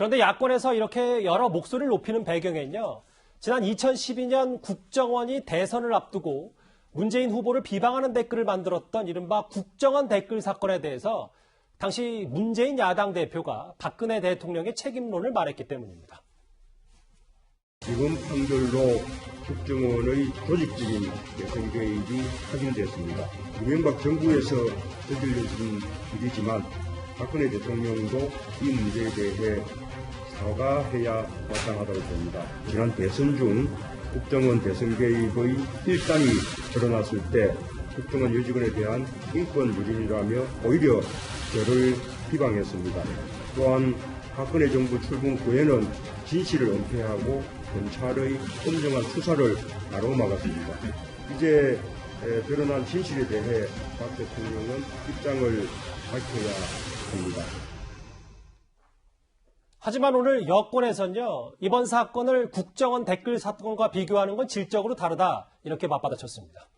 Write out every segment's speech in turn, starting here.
그런데 야권에서 이렇게 여러 목소리를 높이는 배경에는요. 지난 2012년 국정원이 대선을 앞두고 문재인 후보를 비방하는 댓글을 만들었던 이른바 국정원 댓글 사건에 대해서 당시 문재인 야당 대표가 박근혜 대통령의 책임론을 말했기 때문입니다. 이번 판결로 국정원의 조직적인 대선 개입이 확인됐습니다. 이명박 정부에서 저질러진 일이지만 박근혜 대통령도 이 문제에 대해 사과해야 마땅하다고 봅니다. 지난 대선 중 국정원 대선 개입의 일단이 드러났을 때 국정원 요직원에 대한 인권 유린이라며 오히려 저를 비방했습니다. 또한 박근혜 정부 출범 후에는 진실을 은폐하고 검찰의 엄정한 수사를 가로막았습니다. 이제 드러난 진실에 대해 박 대통령은 입장을 밝혀야 합니다. 하지만 오늘 여권에서는요. 이번 사건을 국정원 댓글 사건과 비교하는 건 질적으로 다르다. 이렇게 맞받아쳤습니다.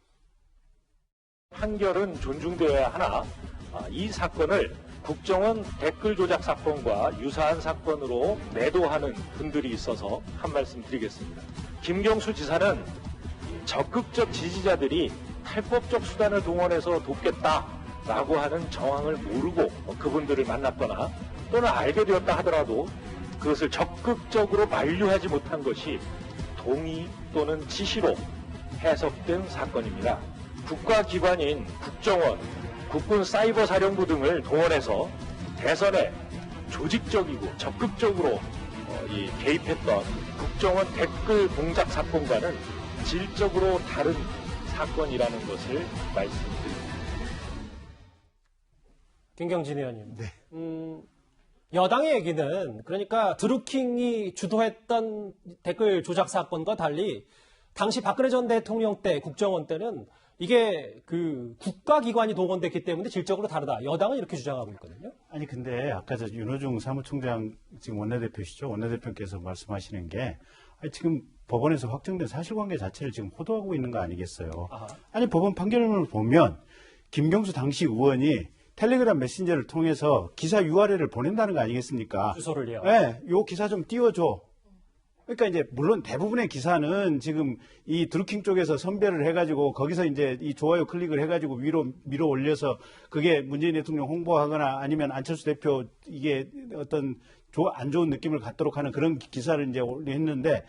판결은 존중되어야 하나 이 사건을 국정원 댓글 조작 사건과 유사한 사건으로 매도하는 분들이 있어서 한 말씀 드리겠습니다. 김경수 지사는 적극적 지지자들이 탈법적 수단을 동원해서 돕겠다라고 하는 정황을 모르고 그분들을 만났거나 또는 알게 되었다 하더라도 그것을 적극적으로 만류하지 못한 것이 동의 또는 지시로 해석된 사건입니다. 국가기관인 국정원, 국군사이버사령부 등을 동원해서 대선에 조직적이고 적극적으로 개입했던 국정원 댓글 공작 사건과는 질적으로 다른 사건이라는 것을 말씀드립니다. 김경진 의원님. 네. 여당의 얘기는 그러니까 드루킹이 주도했던 댓글 조작 사건과 달리 당시 박근혜 전 대통령 때 국정원 때는 이게 그 국가기관이 동원됐기 때문에 질적으로 다르다. 여당은 이렇게 주장하고 있거든요. 아니 근데 아까 저 윤호중 사무총장 지금 원내대표시죠. 원내대표께서 말씀하시는 게 지금 법원에서 확정된 사실관계 자체를 지금 호도하고 있는 거 아니겠어요. 아하. 아니 법원 판결문을 보면 김경수 당시 의원이 텔레그램 메신저를 통해서 기사 URL을 보낸다는 거 아니겠습니까? 주소를요. 네, 요 기사 좀 띄워줘. 그러니까 이제 물론 대부분의 기사는 지금 이 드루킹 쪽에서 선별을 해가지고 거기서 이제 이 좋아요 클릭을 해가지고 위로 밀어 올려서 그게 문재인 대통령 홍보하거나 아니면 안철수 대표 이게 어떤 안 좋은 느낌을 갖도록 하는 그런 기사를 이제 했는데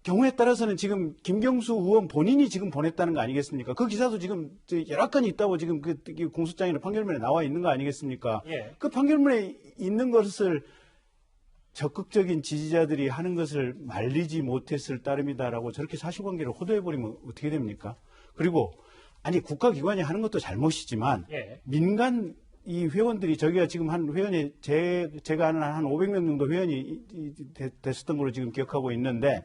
경우에 따라서는 지금 김경수 의원 본인이 지금 보냈다는 거 아니겠습니까? 그 기사도 지금 여러 건이 있다고 지금 그 공소장이나 판결문에 나와 있는 거 아니겠습니까? 예. 그 판결문에 있는 것을 적극적인 지지자들이 하는 것을 말리지 못했을 따름이다라고 저렇게 사실관계를 호도해버리면 어떻게 됩니까? 그리고 아니 국가기관이 하는 것도 잘못이지만 예. 민간 이 회원들이 저기가 지금 한 회원이 제가 아는 한 500명 정도 회원이 됐었던 걸로 지금 기억하고 있는데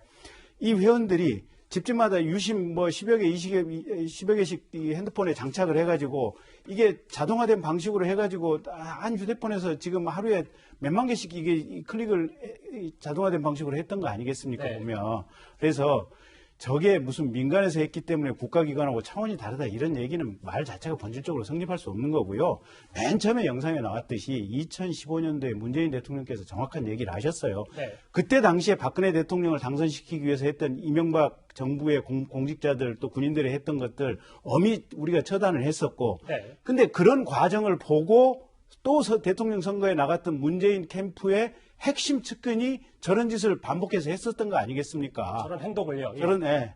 이 회원들이 집집마다 유심 10여 개, 20여 개씩 이 핸드폰에 장착을 해가지고 이게 자동화된 방식으로 해가지고 한 휴대폰에서 지금 하루에 몇만 개씩 이게 클릭을 자동화된 방식으로 했던 거 아니겠습니까? 네. 보면. 그래서 저게 무슨 민간에서 했기 때문에 국가기관하고 차원이 다르다 이런 얘기는 말 자체가 본질적으로 성립할 수 없는 거고요. 맨 처음에 영상에 나왔듯이 2015년도에 문재인 대통령께서 정확한 얘기를 하셨어요. 네. 그때 당시에 박근혜 대통령을 당선시키기 위해서 했던 이명박 정부의 공직자들 또 군인들이 했던 것들 엄히 우리가 처단을 했었고 네. 근데 그런 과정을 보고 또 대통령 선거에 나갔던 문재인 캠프의 핵심 측근이 저런 짓을 반복해서 했었던 거 아니겠습니까? 저런 행동을요. 예.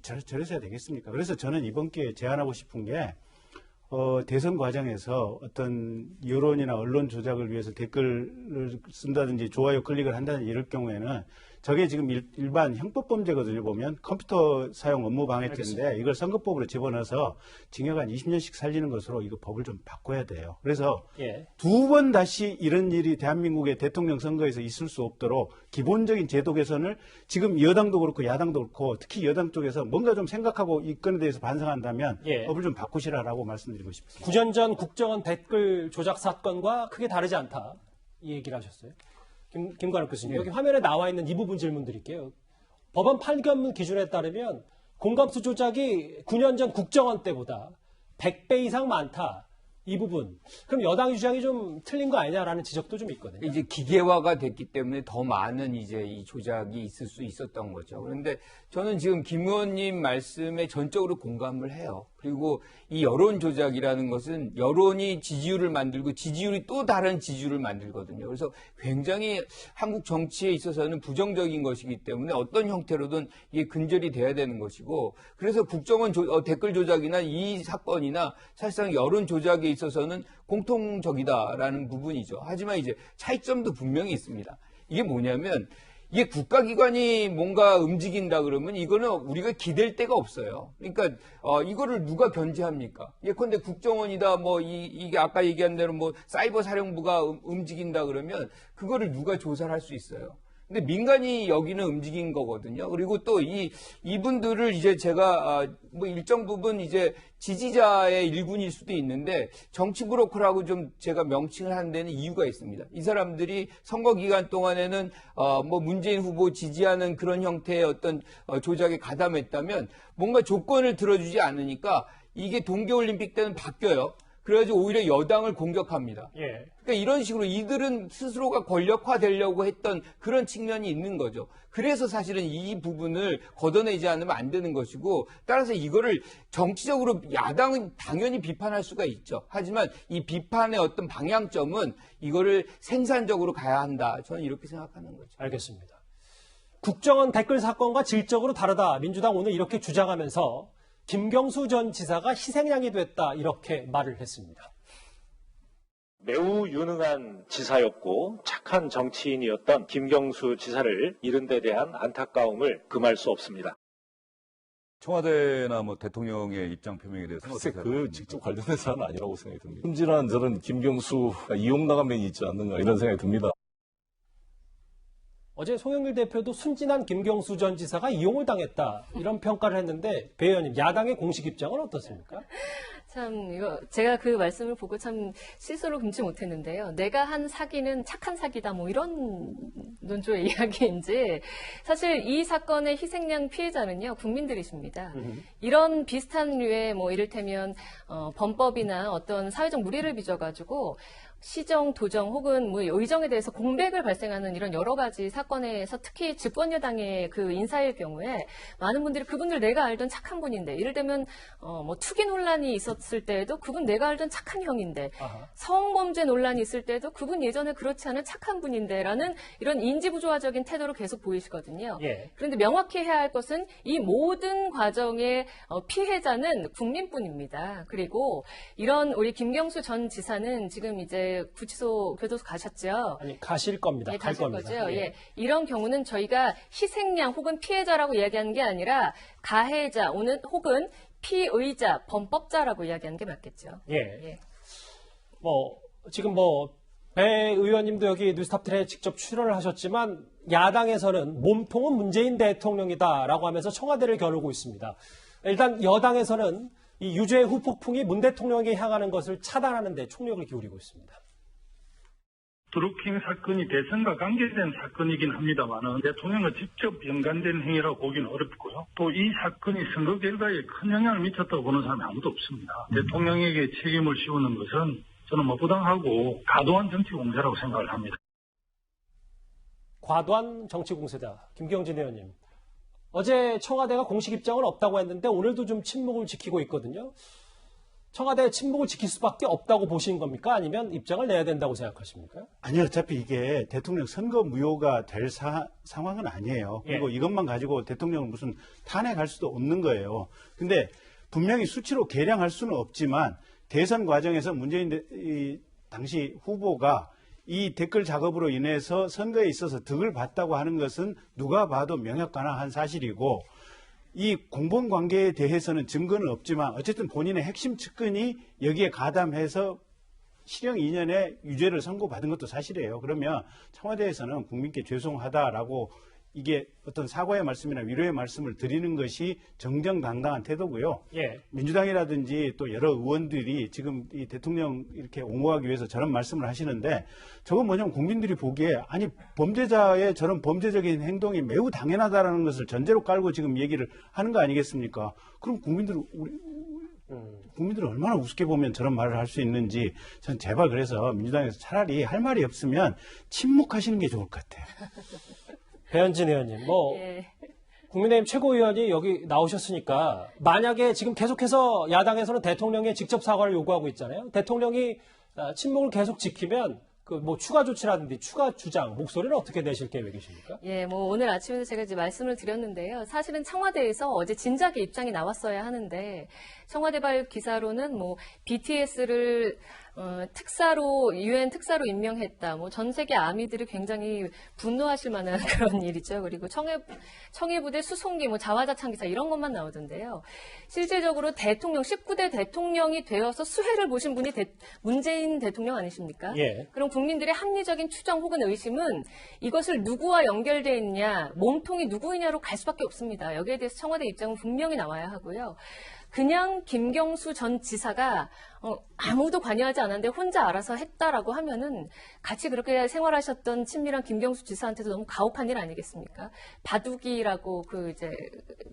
저래서야 되겠습니까? 그래서 저는 이번 기회에 제안하고 싶은 게 대선 과정에서 어떤 여론이나 언론 조작을 위해서 댓글을 쓴다든지 좋아요 클릭을 한다든지 이럴 경우에는 저게 지금 일반 형법범죄거든요. 보면 컴퓨터 사용 업무 방해죄인데 이걸 선거법으로 집어넣어서 징역 한 20년씩 살리는 것으로 이거 법을 좀 바꿔야 돼요. 그래서 예. 두 번 다시 이런 일이 대한민국의 대통령 선거에서 있을 수 없도록 기본적인 제도 개선을 지금 여당도 그렇고 야당도 그렇고 특히 여당 쪽에서 뭔가 좀 생각하고 이 건에 대해서 반성한다면 예. 법을 좀 바꾸시라라고 말씀드리고 싶습니다. 9년 전 국정원 댓글 조작 사건과 크게 다르지 않다. 이 얘기를 하셨어요. 김관욱 교수님, 여기 화면에 나와 있는 이 부분 질문 드릴게요. 법원 판결문 기준에 따르면 공감수 조작이 9년 전 국정원 때보다 100배 이상 많다. 이 부분. 그럼 여당 주장이 좀 틀린 거 아니냐라는 지적도 좀 있거든요. 이제 기계화가 됐기 때문에 더 많은 이제 이 조작이 있을 수 있었던 거죠. 그런데 저는 지금 김 의원님 말씀에 전적으로 공감을 해요. 그리고 이 여론 조작이라는 것은 여론이 지지율을 만들고 지지율이 또 다른 지지율을 만들거든요. 그래서 굉장히 한국 정치에 있어서는 부정적인 것이기 때문에 어떤 형태로든 이게 근절이 돼야 되는 것이고, 그래서 국정원 댓글 조작이나 이 사건이나 사실상 여론 조작에 있어서는 공통적이다라는 부분이죠. 하지만 이제 차이점도 분명히 있습니다. 이게 뭐냐면, 이게 국가기관이 뭔가 움직인다 그러면 이거는 우리가 기댈 데가 없어요. 그러니까 이거를 누가 견제합니까? 예컨대 국정원이다, 뭐 이게 아까 얘기한 대로 뭐 사이버 사령부가 움직인다 그러면 그거를 누가 조사를 할 수 있어요? 근데 민간이 여기는 움직인 거거든요. 그리고 또 이분들을 이제 제가 뭐 일정 부분 이제 지지자의 일군일 수도 있는데 정치 브로커라고 좀 제가 명칭을 하는 데는 이유가 있습니다. 이 사람들이 선거 기간 동안에는 뭐 문재인 후보 지지하는 그런 형태의 어떤 조작에 가담했다면 뭔가 조건을 들어주지 않으니까 이게 동계올림픽 때는 바뀌어요. 그래가지고 오히려 여당을 공격합니다. 예. 그러니까 이런 식으로 이들은 스스로가 권력화되려고 했던 그런 측면이 있는 거죠. 그래서 사실은 이 부분을 걷어내지 않으면 안 되는 것이고, 따라서 이거를 정치적으로 야당은 당연히 비판할 수가 있죠. 하지만 이 비판의 어떤 방향점은 이거를 생산적으로 가야 한다. 저는 이렇게 생각하는 거죠. 알겠습니다. 국정원 댓글 사건과 질적으로 다르다. 민주당 오늘 이렇게 주장하면서 김경수 전 지사가 희생양이 됐다. 이렇게 말을 했습니다. 매우 유능한 지사였고 착한 정치인이었던 김경수 지사를 잃은 데 대한 안타까움을 금할 수 없습니다. 청와대나 뭐 대통령의 입장 표명에 대해서는 글쎄, 어떻게 그 생각하세요? 직접 관련된 사안은 아니라고 생각이 듭니다. 흠질한 저런 김경수가 이용당한 면이 있지 않는가 이런 생각이 듭니다. 어제 송영길 대표도 순진한 김경수 전 지사가 이용을 당했다. 이런 평가를 했는데 배 의원님, 야당의 공식 입장은 어떻습니까? 참, 제가 그 말씀을 보고 참 스스로 금치 못했는데요. 내가 한 사기는 착한 사기다, 뭐 이런 논조의 이야기인지, 사실 이 사건의 희생양 피해자는요, 국민들이십니다. 이런 비슷한 류의 뭐 이를테면, 범법이나 어떤 사회적 무리를 빚어가지고, 시정, 도정 혹은 뭐 의정에 대해서 공백을 발생하는 이런 여러 가지 사건에서 특히 집권 여당의 그 인사일 경우에 많은 분들이 그분들 내가 알던 착한 분인데, 예를 들면 뭐 투기 논란이 있었을 때에도 그분 내가 알던 착한 형인데, 성범죄 논란이 있을 때도 그분 예전에 그렇지 않은 착한 분인데라는 이런 인지부조화적인 태도를 계속 보이시거든요. 예. 그런데 명확히 해야 할 것은 이 모든 과정의 피해자는 국민뿐입니다. 그리고 이런 우리 김경수 전 지사는 지금 이제 구치소 교도소 가셨죠. 아니, 가실 겁니다. 예, 갈 가실 겁니다. 거죠. 예. 예. 이런 경우는 저희가 희생양 혹은 피해자라고 이야기하는 게 아니라 가해자 혹은 피의자, 범법자라고 이야기하는 게 맞겠죠. 예. 예. 지금 배 의원님도 여기 뉴스탑10에 직접 출연을 하셨지만 야당에서는 몸통은 문재인 대통령이다라고 하면서 청와대를 겨루고 있습니다. 일단 여당에서는 이 유죄 후폭풍이 문 대통령에게 향하는 것을 차단하는 데 총력을 기울이고 있습니다. 드루킹 사건이 대선과 관계된 사건이긴 합니다만은 대통령과 직접 연관된 행위라고 보기는 어렵고요. 또 이 사건이 선거 결과에 큰 영향을 미쳤다고 보는 사람이 아무도 없습니다. 대통령에게 책임을 씌우는 것은 저는 부당하고 과도한 정치 공세라고 생각을 합니다. 과도한 정치 공세다. 김경진 의원님. 어제 청와대가 공식 입장은 없다고 했는데 오늘도 좀 침묵을 지키고 있거든요. 청와대 침묵을 지킬 수밖에 없다고 보시는 겁니까? 아니면 입장을 내야 된다고 생각하십니까? 아니, 어차피 이게 대통령 선거 무효가 될 상황은 아니에요. 그리고 이것만 가지고 대통령을 무슨 탄핵할 수도 없는 거예요. 근데 분명히 수치로 계량할 수는 없지만 대선 과정에서 문재인 당시 후보가 이 댓글 작업으로 인해서 선거에 있어서 득을 봤다고 하는 것은 누가 봐도 명확관화한 사실이고, 이 공범 관계에 대해서는 증거는 없지만 어쨌든 본인의 핵심 측근이 여기에 가담해서 실형 2년의 유죄를 선고받은 것도 사실이에요. 그러면 청와대에서는 국민께 죄송하다라고 이게 어떤 사과의 말씀이나 위로의 말씀을 드리는 것이 정정당당한 태도고요. 예. 민주당이라든지 또 여러 의원들이 지금 이 대통령 이렇게 옹호하기 위해서 저런 말씀을 하시는데, 저건 뭐냐면 국민들이 보기에 아니 범죄자의 저런 범죄적인 행동이 매우 당연하다라는 것을 전제로 깔고 지금 얘기를 하는 거 아니겠습니까? 그럼 국민들은 국민들이 얼마나 우습게 보면 저런 말을 할 수 있는지 전 제발 그래서 민주당에서 차라리 할 말이 없으면 침묵하시는 게 좋을 것 같아요. 배현진 의원님, 뭐 예. 국민의힘 최고위원이 여기 나오셨으니까 만약에 지금 계속해서 야당에서는 대통령의 직접 사과를 요구하고 있잖아요. 대통령이 침묵을 계속 지키면 그 뭐 추가 조치라든지 추가 주장 목소리를 어떻게 내실 계획이십니까? 예, 뭐 오늘 아침에도 제가 이제 말씀을 드렸는데요. 사실은 청와대에서 어제 진작에 입장이 나왔어야 하는데 청와대발 기사로는 뭐 BTS를 특사로 유엔 특사로 임명했다. 뭐 전 세계 아미들이 굉장히 분노하실 만한 그런 일이죠. 그리고 청해부대 수송기, 뭐 자화자찬 기사 이런 것만 나오던데요. 실질적으로 대통령 19대 대통령이 되어서 수혜를 보신 분이 문재인 대통령 아니십니까? 예. 그럼 국민들의 합리적인 추정 혹은 의심은 이것을 누구와 연결되어 있냐, 몸통이 누구이냐로 갈 수밖에 없습니다. 여기에 대해서 청와대 입장은 분명히 나와야 하고요. 그냥 김경수 전 지사가 아무도 관여하지 않았는데 혼자 알아서 했다라고 하면은 같이 그렇게 생활하셨던 친밀한 김경수 지사한테도 너무 가혹한 일 아니겠습니까? 바둑이라고 그 이제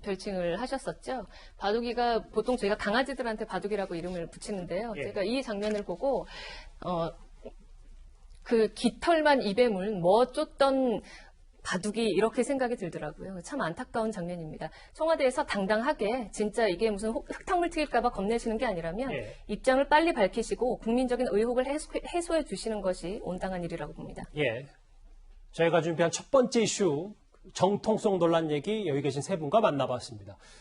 별칭을 하셨었죠. 바둑이가 보통 저희가 강아지들한테 바둑이라고 이름을 붙이는데요. 예. 제가 이 장면을 보고 그 깃털만 입에 물 뭐 쫓던 바둑이 이렇게 생각이 들더라고요. 참 안타까운 장면입니다. 청와대에서 당당하게 진짜 이게 무슨 흙탕물 튀길까봐 겁내시는 게 아니라면 예. 입장을 빨리 밝히시고 국민적인 의혹을 해소해 주시는 것이 온당한 일이라고 봅니다. 예. 저희가 준비한 첫 번째 이슈 정통성 논란 얘기 여기 계신 세 분과 만나봤습니다.